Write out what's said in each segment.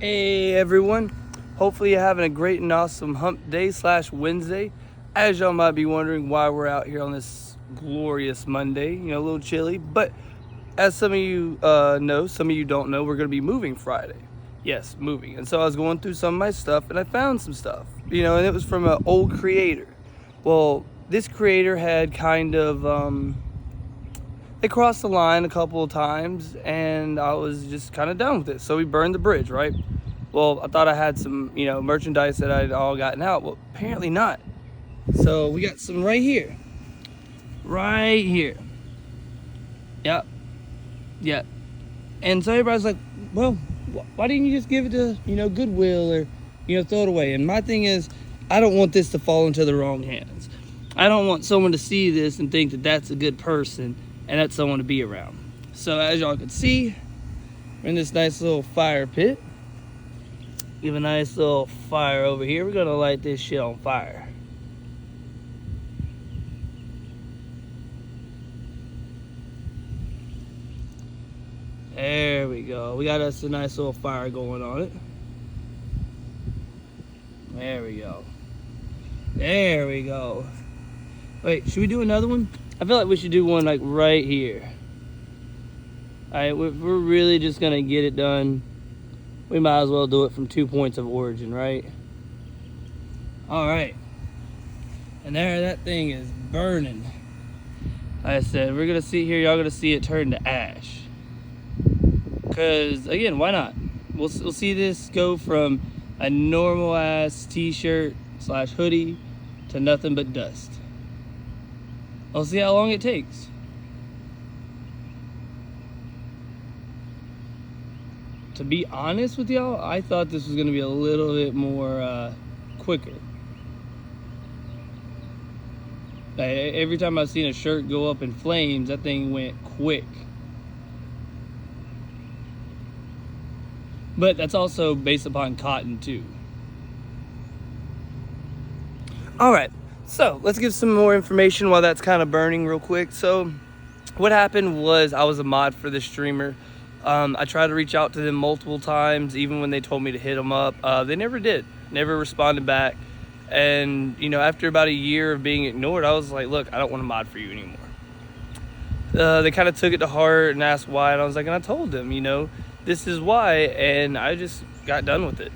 Hey everyone, hopefully you're having a great and awesome hump day / Wednesday. As y'all might be wondering why we're out here on this glorious Monday, a little chilly, but as some of you know, some of you don't know, we're going to be moving Friday. Yes, moving. And so I was going through some of my stuff and I found some stuff, and it was from an old creator. Well, this creator had kind of, they crossed the line a couple of times and I was just kind of done with it. So we burned the bridge, right? Well, I thought I had some, merchandise that I'd all gotten out. Well, apparently not. So we got some right here. Right here. Yep. Yep. And so everybody's like, well, why didn't you just give it to, Goodwill or, throw it away? And my thing is, I don't want this to fall into the wrong hands. I don't want someone to see this and think that that's a good person and that's someone to be around. So as y'all can see, we're in this nice little fire pit. We have a nice little fire over here. We're gonna light this shit on fire. There we go. We got us a nice little fire going on it. There we go. There we go. Wait, should we do another one? I feel like we should do one like right here. Alright, we're really just gonna get it done. We might as well do it from 2 points of origin, right? Alright. And there that thing is burning. Like I said, we're gonna see here, y'all gonna see it turn to ash. Cause again, why not? We'll see this go from a normal ass t-shirt / hoodie to nothing but dust. We'll see how long it takes. To be honest with y'all, I thought this was gonna be a little bit more quicker. Every time I've seen a shirt go up in flames, that thing went quick. But that's also based upon cotton too. All right, so let's give some more information while that's kind of burning real quick. So what happened was I was a mod for this streamer. I tried to reach out to them multiple times, even when they told me to hit them up. They never did, never responded back. And, after about a year of being ignored, I was like, look, I don't want to mod for you anymore. They kind of took it to heart and asked why. And I was like, and I told them, this is why. And I just got done with it.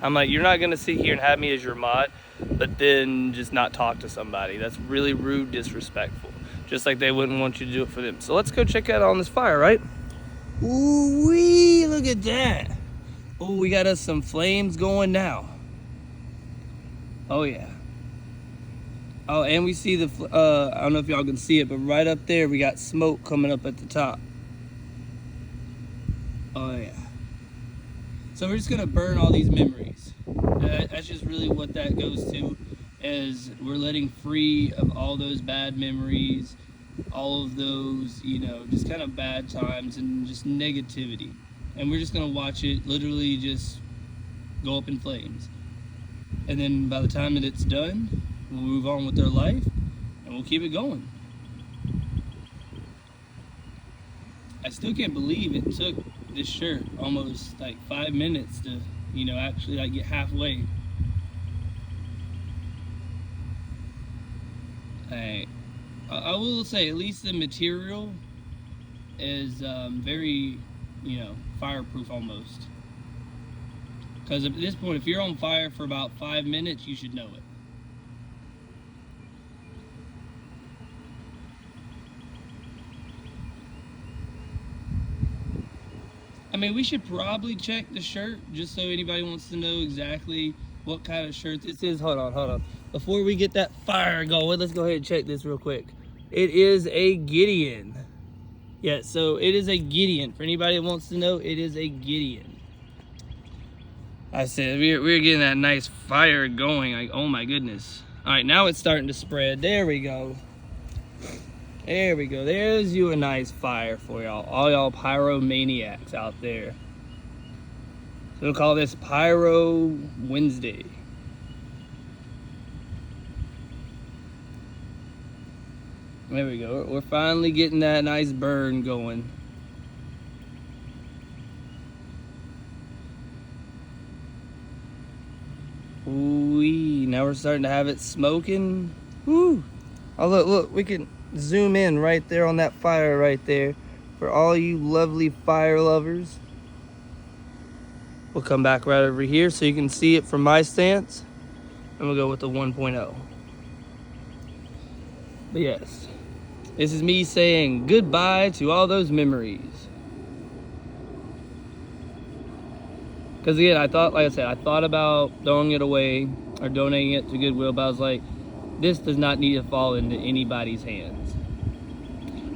I'm like, you're not going to sit here and have me as your mod, but then just not talk to somebody. That's really rude, disrespectful. Just like they wouldn't want you to do it for them. So let's go check out on this fire, right? Ooh-wee, look at that. Oh, we got us some flames going now. Oh, yeah. Oh, and we see the, I don't know if y'all can see it, but right up there, we got smoke coming up at the top. Oh, yeah. So we're just going to burn all these memories. That's just really what that goes to, is we're letting free of all those bad memories, all of those, just kind of bad times and just negativity. And we're just going to watch it literally just go up in flames. And then by the time that it's done, we'll move on with our life and we'll keep it going. I still can't believe it took this shirt almost like 5 minutes to, actually like get halfway. I will say at least the material is very, fireproof almost. Because at this point, if you're on fire for about 5 minutes, you should know it. I mean, we should probably check the shirt just so anybody wants to know exactly what kind of shirt this is. Hold on. Before we get that fire going, let's go ahead and check this real quick. It is a Gideon. Yeah, so it is a Gideon. For anybody that wants to know, it is a Gideon. I said, we're getting that nice fire going. Like, oh my goodness. All right, now it's starting to spread. There we go. There we go. There's you a nice fire for y'all. All y'all pyromaniacs out there. So we'll call this Pyro Wednesday. There we go. We're finally getting that nice burn going. Ooh, now we're starting to have it smoking. Woo! Oh, look, we can zoom in right there on that fire right there. For all you lovely fire lovers. We'll come back right over here so you can see it from my stance. And we'll go with the 1.0. But yes, this is me saying goodbye to all those memories. Because again, I thought about throwing it away or donating it to Goodwill, but I was like, this does not need to fall into anybody's hands.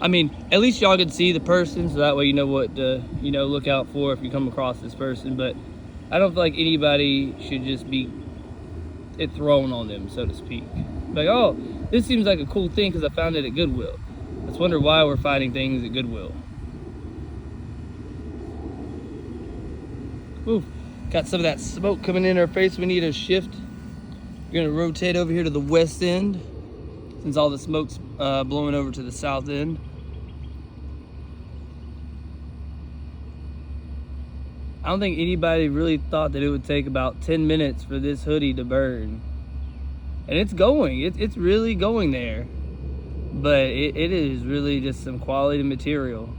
I mean, at least y'all can see the person, so that way you know what to, look out for if you come across this person. But I don't feel like anybody should just be it thrown on them, so to speak. Like, oh, this seems like a cool thing because I found it at Goodwill. Let's wonder why we're finding things at Goodwill. Ooh, got some of that smoke coming in our face. We need a shift. We're gonna rotate over here to the west end since all the smoke's blowing over to the south end. I don't think anybody really thought that it would take about 10 minutes for this hoodie to burn. And it's going, it's really going there. But it is really just some quality material.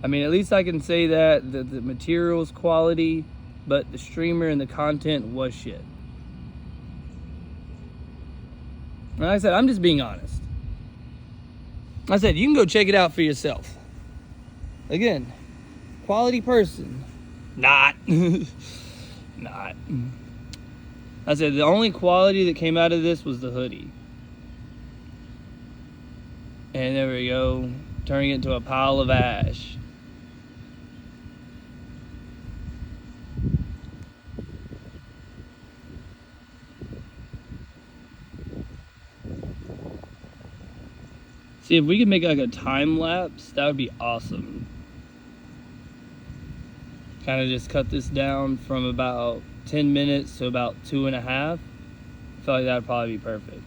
I mean, at least I can say that the material's quality, but the streamer and the content was shit. And like I said, I'm just being honest. I said, you can go check it out for yourself. Again, quality person. Not. Not. I said, the only quality that came out of this was the hoodie. And there we go, turning it into a pile of ash. See, if we could make like a time lapse, that would be awesome. Kind of just cut this down from about 10 minutes to about 2.5. I feel like that would probably be perfect.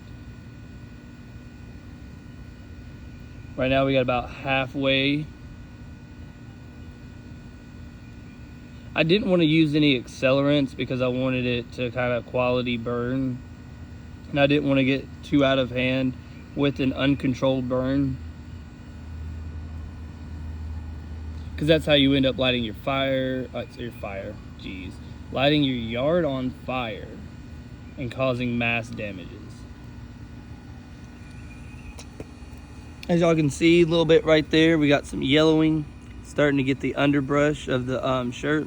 Right now we got about halfway. I didn't want to use any accelerants because I wanted it to kind of quality burn. And I didn't want to get too out of hand with an uncontrolled burn. Because that's how you end up lighting your lighting your yard on fire and causing mass damages. As y'all can see a little bit right there, we got some yellowing starting to get the underbrush of the shirt.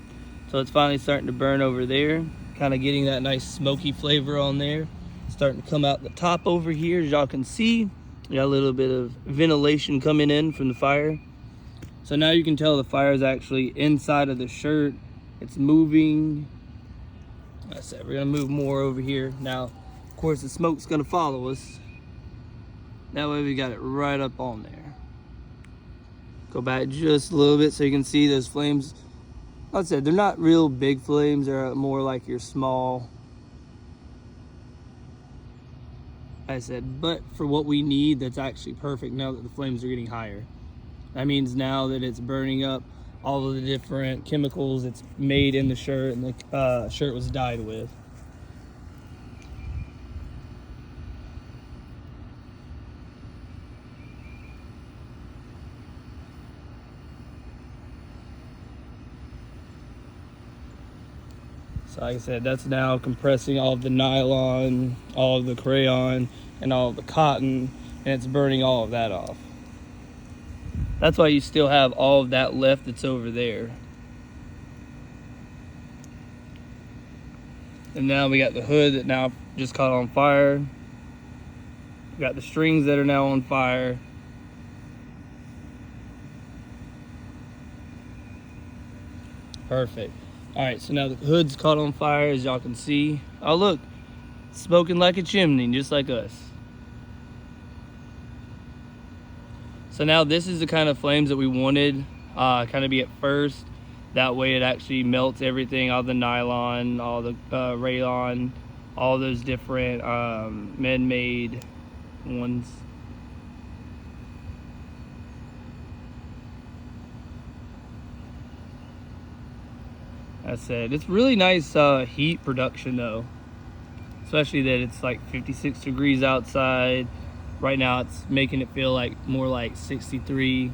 So it's finally starting to burn over there, kind of getting that nice smoky flavor on there. Starting to come out the top over here, as y'all can see. We got a little bit of ventilation coming in from the fire. So now you can tell the fire is actually inside of the shirt. It's moving. Like I said, we're gonna move more over here. Now, of course, the smoke's gonna follow us. That way we got it right up on there. Go back just a little bit so you can see those flames. Like I said, they're not real big flames. They're more like your small. Like I said, but for what we need, that's actually perfect now that the flames are getting higher. That means now that it's burning up all of the different chemicals it's made in the shirt and the shirt was dyed with. So like I said, that's now compressing all of the nylon, all of the crayon, and all of the cotton, and it's burning all of that off. That's why you still have all of that left that's over there. And now we got the hood that now just caught on fire. We got the strings that are now on fire. Perfect. All right, so now the hood's caught on fire, as y'all can see. Oh, look, smoking like a chimney, just like us. So now this is the kind of flames that we wanted, kind of be at first. That way it actually melts everything, all the nylon, all the rayon, all those different man-made ones. I said, it's really nice heat production though. Especially that it's like 56 degrees outside. Right now it's making it feel like more like 63.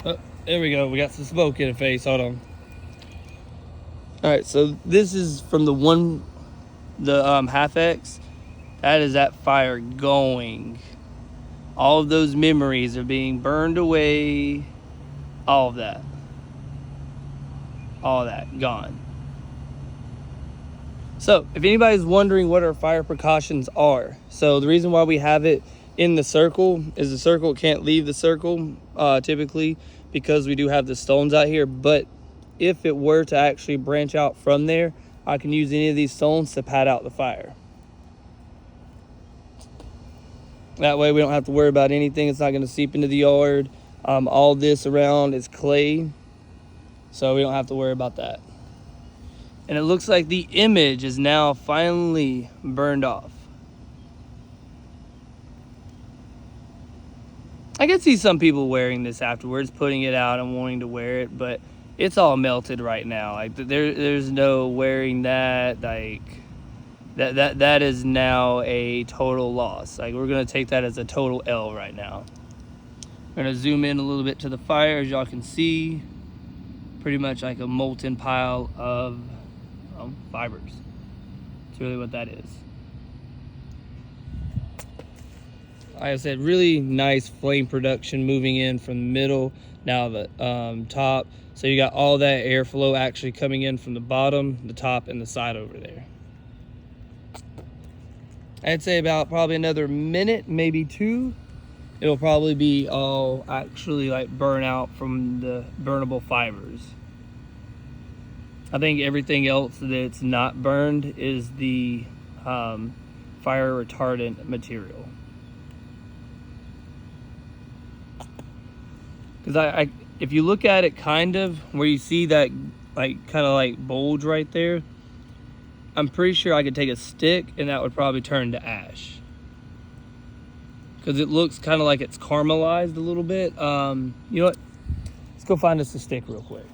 Oh, there we go. We got some smoke in the face. Hold on. All right, so this is from the half X. That is that fire going. All of those memories are being burned away. All of that. All of that gone. So if anybody's wondering what our fire precautions are, so the reason why we have it in the circle is the circle can't leave the circle typically, because we do have the stones out here. But if it were to actually branch out from there, I can use any of these stones to pad out the fire. That way we don't have to worry about anything. It's not going to seep into the yard. All this around is clay, so we don't have to worry about that. And it looks like the image is now finally burned off. I can see some people wearing this afterwards, putting it out and wanting to wear it, but it's all melted right now. Like there's no wearing that. Like that is now a total loss. Like we're gonna take that as a total L right now. We're gonna zoom in a little bit to the fire, as y'all can see. Pretty much like a molten pile of fibers. That's really what that is. Like I said, really nice flame production moving in from the middle, now the top. So you got all that airflow actually coming in from the bottom, the top, and the side over there. I'd say about probably another minute, maybe 2. It'll probably be all actually like burn out from the burnable fibers. I think everything else that's not burned is the fire retardant material. Because if you look at it kind of, where you see that like kind of like bulge right there, I'm pretty sure I could take a stick and that would probably turn to ash. Because it looks kind of like it's caramelized a little bit. You know what? Let's go find us a stick real quick.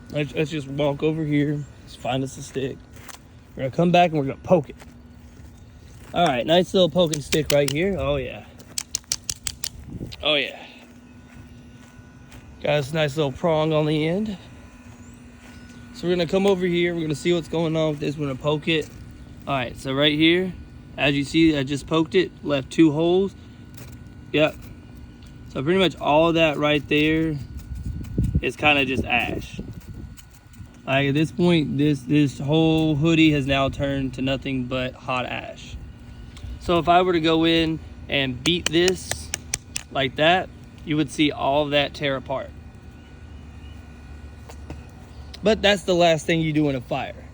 Let's just walk over here. Let's find us a stick. We're gonna come back and we're gonna poke it. All right, nice little poking stick right here. Oh yeah. Oh yeah. Got this nice little prong on the end. So we're gonna come over here. We're gonna see what's going on with this. We're gonna poke it. All right, so right here, as you see, I just poked it, left 2 holes. Yep. So pretty much all of that right there is kind of just ash. Like at this point, this whole hoodie has now turned to nothing but hot ash. So if I were to go in and beat this like that, you would see all of that tear apart. But that's the last thing you do in a fire,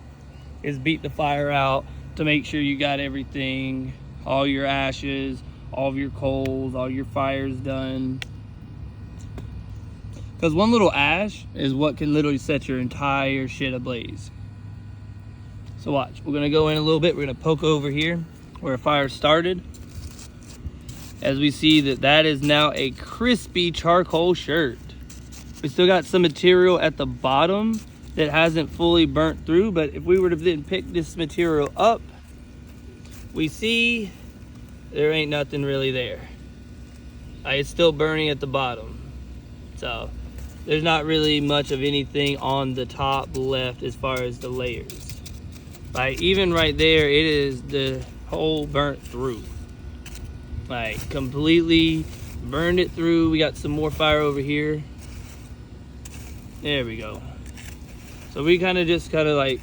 is beat the fire out to make sure you got everything, all your ashes, all of your coals, all your fires done. Because one little ash is what can literally set your entire shit ablaze. So watch, we're gonna go in a little bit. We're gonna poke over here where a fire started. As we see that is now a crispy charcoal shirt. We still got some material at the bottom that hasn't fully burnt through, but if we were to then pick this material up, we see there ain't nothing really there. It's still burning at the bottom. So there's not really much of anything on the top left as far as the layers. Like even right there, it is the whole burnt through. Like completely burned it through. We got some more fire over here. There we go. So we kind of like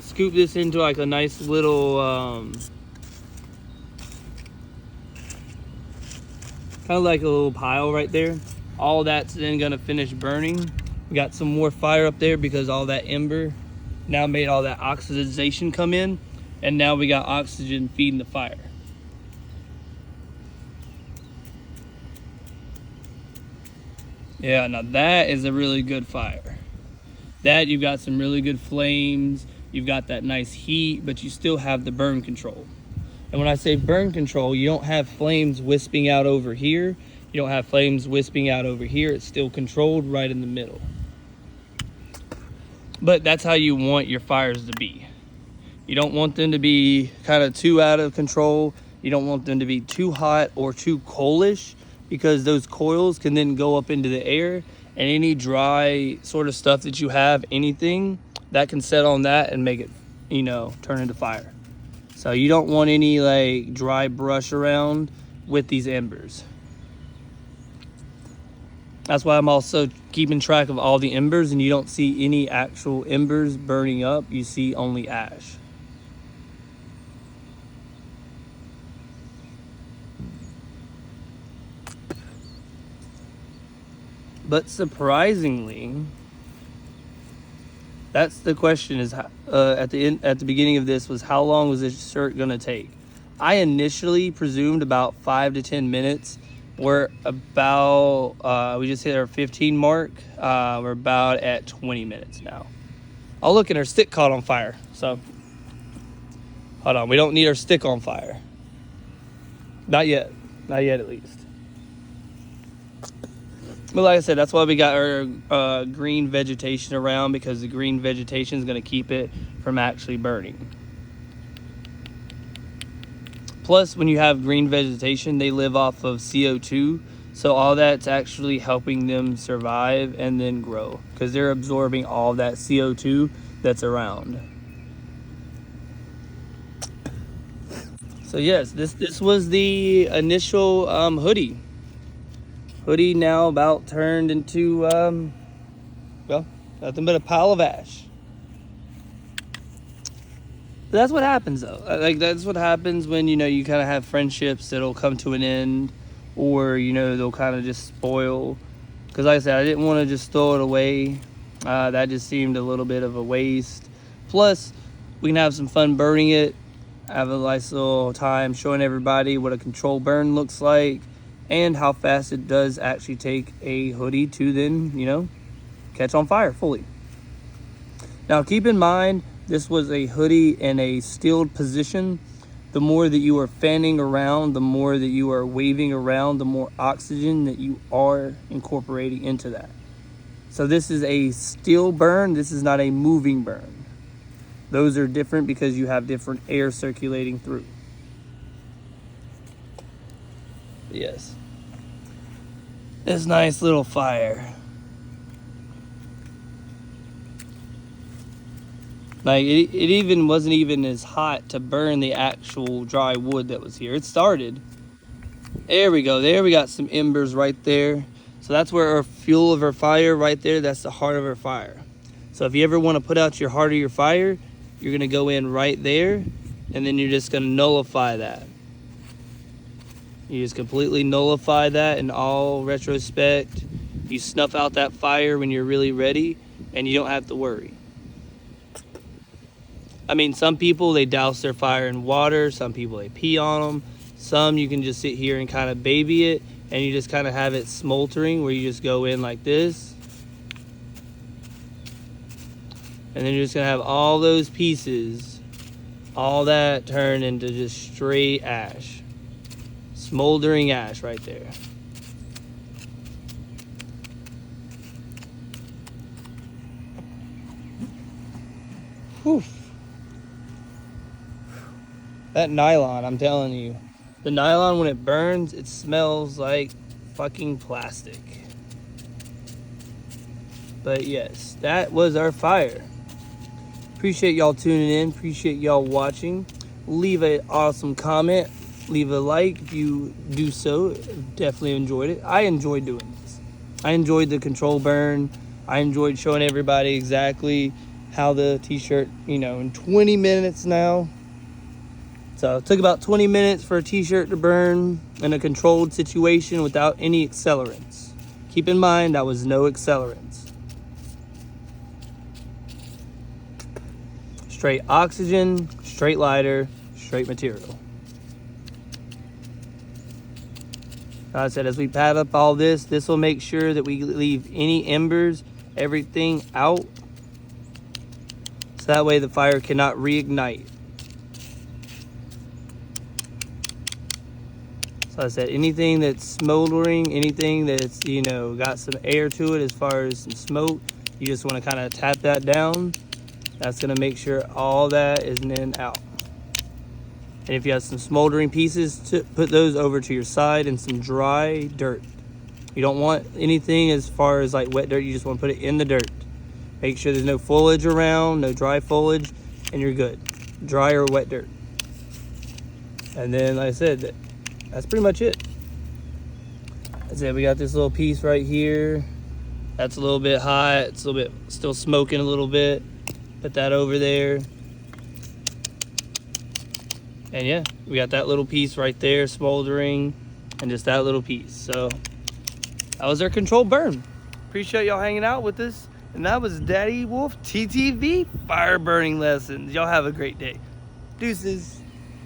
scoop this into like a nice little kind of like a little pile right there. All that's then gonna finish burning. We got some more fire up there because all that ember now made all that oxidization come in, and now we got oxygen feeding the fire. Yeah, now that is a really good fire. That you've got some really good flames, you've got that nice heat, but you still have the burn control. And when I say burn control, you don't have flames wisping out over here. You don't have flames wisping out over here. It's still controlled right in the middle. But that's how you want your fires to be. You don't want them to be kind of too out of control. You don't want them to be too hot or too coalish, because those coils can then go up into the air, and any dry sort of stuff that you have, anything that can set on that and make it, you know, turn into fire. So you don't want any like dry brush around with these embers. That's why I'm also keeping track of all the embers, and you don't see any actual embers burning up. You see only ash. But surprisingly, that's the question, is at the beginning of this, was how long was this shirt gonna take? I initially presumed about 5 to 10 minutes. We're about, we just hit our 15 mark. We're about at 20 minutes now. Oh, look, and our stick caught on fire. So, hold on, we don't need our stick on fire. Not yet at least. But like I said, that's why we got our green vegetation around, because the green vegetation is going to keep it from actually burning. Plus, when you have green vegetation, they live off of CO2. So all that's actually helping them survive and then grow, because they're absorbing all that CO2 that's around. So yes, this was the initial hoodie. Hoodie now about turned into, well, nothing but a pile of ash. But that's what happens, though. Like, that's what happens when, you know, you kind of have friendships that'll come to an end, or, you know, they'll kind of just spoil. Because like I said, I didn't want to just throw it away. That just seemed a little bit of a waste. Plus, we can have some fun burning it, have a nice little time showing everybody what a controlled burn looks like, and how fast it does actually take a hoodie to then, you know, catch on fire fully. Now, keep in mind, this was a hoodie in a stilled position. The more that you are fanning around, the more that you are waving around, the more oxygen that you are incorporating into that. So this is a still burn. This is not a moving burn. Those are different because you have different air circulating through. Yes. This nice little fire. Like, it even wasn't even as hot to burn the actual dry wood that was here. It started. There we go. There we got some embers right there. So that's where our fuel of our fire right there. That's the heart of our fire. So if you ever want to put out your heart of your fire, you're going to go in right there, and then you're just going to nullify that. You just completely nullify that in all retrospect. You snuff out that fire when you're really ready, and you don't have to worry. I mean, some people, they douse their fire in water. Some people, they pee on them. Some, you can just sit here and kind of baby it, and you just kind of have it smoldering, where you just go in like this. And then you're just going to have all those pieces, all that turn into just straight ash. Smoldering ash right there. Whew. That nylon, I'm telling you. The nylon, when it burns, it smells like fucking plastic. But yes, that was our fire. Appreciate y'all tuning in. Appreciate y'all watching. Leave an awesome comment. Leave a like if you do so. Definitely enjoyed it. I enjoyed doing this. I enjoyed the control burn. I enjoyed showing everybody exactly how the t-shirt, you know, in 20 minutes now. So it took about 20 minutes for a t-shirt to burn in a controlled situation without any accelerants. Keep in mind, that was no accelerants. Straight oxygen, straight lighter, straight material. Like I said, as we pad up all this, this will make sure that we leave any embers, everything out. So that way the fire cannot reignite. So I said, anything that's smoldering, anything that's, you know, got some air to it as far as some smoke, you just want to kind of tap that down. That's going to make sure all that is in out. And if you have some smoldering pieces, to put those over to your side and some dry dirt. You don't want anything as far as like wet dirt. You just want to put it in the dirt. Make sure there's no foliage around, no dry foliage, and you're good. Dry or wet dirt. And then, like I said, that's pretty much it. That's it. We got this little piece right here. That's a little bit hot. It's a little bit still smoking a little bit. Put that over there. And yeah, we got that little piece right there smoldering, and just that little piece. So that was our controlled burn. Appreciate y'all hanging out with us. And that was Daddy Wolf TTV fire burning lessons. Y'all have a great day. Deuces.